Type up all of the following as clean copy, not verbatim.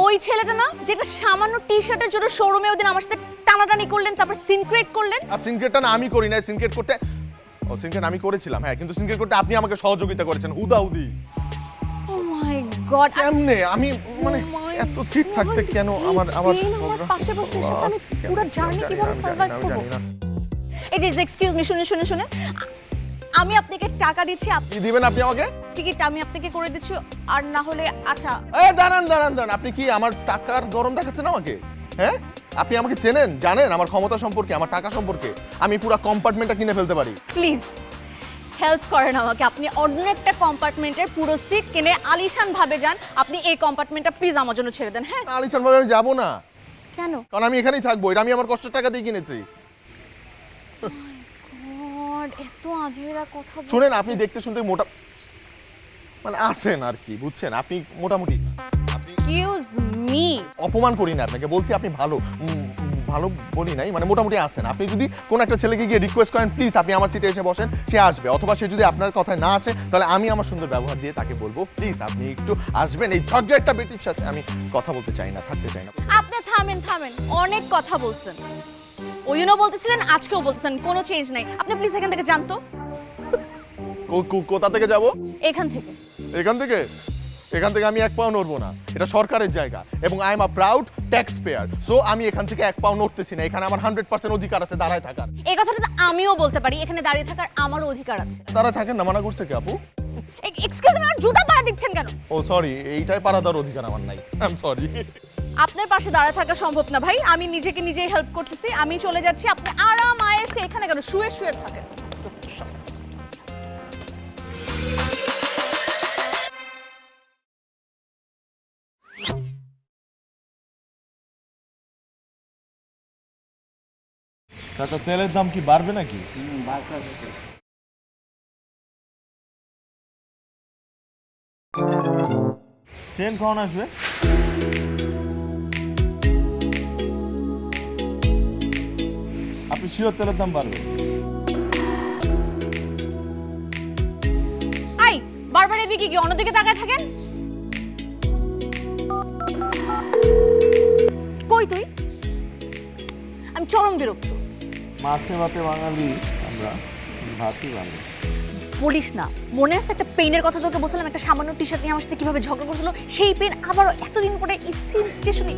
ওই ছেলেটা না যেটা সামান্য টি-শার্টের জন্য শোরুমে ওদিন আমার সাথে টানাটানি করলেন, তারপর সিনক্রেট করলেন? আর সিনক্রেটটা না আমি করি না, সিনক্রেট করতে সিনক্রেট আমি করেছিলাম, হ্যাঁ, কিন্তু সিনক্রেট করতে আপনি আমাকে সহযোগিতা করেছেন হুদাহুদি। ও মাই গড, কেমনে আমি মানে এত সিট থাকতে কেন আমার পাশে বসে সাথে আমি পুরো জার্নি কিভাবে সার্ভাইভ করব? এই যে এক্সকিউজ মি, শুনে আমি আপনাকে টাকা দিচ্ছি, আপনি কি দিবেন আপনি আমাকে? টিকিট আমি আপনাকে করে দিচ্ছি, আর না হলে আচ্ছা। এই দাঁড়ান, আপনি কি আমার টাকার গরম দেখাচ্ছেন আমাকে? হ্যাঁ, আপনি আমাকে চেনেন, জানেন আমার ক্ষমতা সম্পর্কে, আমার টাকা সম্পর্কে। আমি পুরো কম্পার্টমেন্টটা কিনে ফেলতে পারি। প্লিজ হেল্প করেন আমাকে, আপনি অন্য একটা কম্পার্টমেন্টের পুরো সিট কিনে আলিশান ভাবে যান, আপনি এই কম্পার্টমেন্টটা প্লিজ আমার জন্য ছেড়ে দেন। হ্যাঁ, আলিশান ভাবে আমি যাবো না। কেন? কারণ আমি এখানেই থাকবো, এটা আমি আমার কষ্টের টাকা দিয়ে কিনেছি। গড, এত আজেরা কথা বল। শুনেন, আপনি দেখতে শুনতে মোটা মানে আছেন আর কি, বুঝছেন? আপনি মোটামুটি এক্সকিউজ মি, অপমান করি না আপনাকে, বলছি আপনি ভালো ভালো বলি নাই, মানে মোটামুটি আছেন। আপনি যদি কোনো একটা ছেলেকে গিয়ে রিকোয়েস্ট করেন প্লিজ আপনি আমার সিটে এসে বসেন, সে আসবে। অথবা সে যদি আপনার কথায় না আসে তাহলে আমি আমার সুন্দর ব্যবহার দিয়ে তাকে বলবো প্লিজ আপনি একটু আসবেন। এই ঝগড়া একটা বেটির সাথে আমি কথা বলতে চাই না, থাকতে চাই না। আপনি থামেন, অনেক কথা বলছেন, ওই দিনও বলতেছিলেন আজকেও বলতেছেন, কোনো চেঞ্জ নাই। আপনি প্লিজ এখান থেকে যান তো। কোথা থেকে যাব? এখান থেকে। এখান থেকে আমি এক পাও নড়বো না, এটা সরকারের জায়গা এবং I am a proud tax payer. So আমি এখান থেকে এক পাও নড়তেছি না, এখানে আমার 100% অধিকার আছে দাঁড়ায় থাকার। এই কথাটা তো আমিও বলতে পারি, এখানে দাঁড়িয়ে থাকার আমারও অধিকার আছে। দাঁড়ায় থাকেন না, মানা করছে কি আপু? এক্সকিউজ মি, আমার জুতা পাড়া দিচ্ছেন কেন? ও সরি, এইটাই পাড়া দেওয়ার অধিকার আমার নাই, আই এম সরি। আপনার পাশে দাঁড়ায় থাকা সম্ভব না ভাই, আমি নিজেকে নিজেই হেল্প করতেছি, আমি চলে যাচ্ছি। আপনি আরাম আয়েসে এখানে কেন শুয়ে থাকেন? চাচা, তেলের দাম কি বাড়বে নাকি? ট্রেন কখন আসবে? আপনি শিওর তেলের দাম বাড়বে? আই বারবার এদিকে কি অন্যদিকে তাকায় থাকেন? কই তুই? আমি চরম বিরক্ত। মাছে ভাতে বাঙালি আমরা, ভাতই বাঙালি। বলিস না, মনে আছে একটা পেনের কথা তোকে বলছিলাম, একটা সামান্য টি শার্ট নিয়ে আমার সাথে কিভাবে ঝগড়া করছিল, সেই পেন আবারও এতদিন পরে এই সেম স্টেশনে।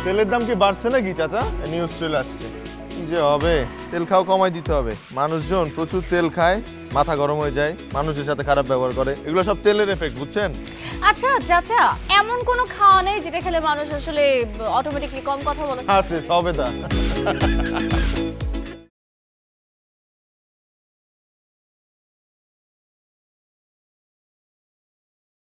তেলের দাম কি বাড়ছে নাকি চাচা? নিউজ চলে আসছে, কি যে হবে? তেল খাও কমাই দিতে হবে। মানুষজন প্রচুর তেল খায়, মাথা গরম হয়ে যায়, মানুষের সাথে খারাপ ব্যবহার করে, এগুলো সব তেলের এফেক্ট, বুঝছেন? আচ্ছা চাচা, এমন কোনো খাওয়া নেই যেটা খেলে মানুষ আসলে অটোমেটিকলি কম কথা বলে? আছে সবেদা।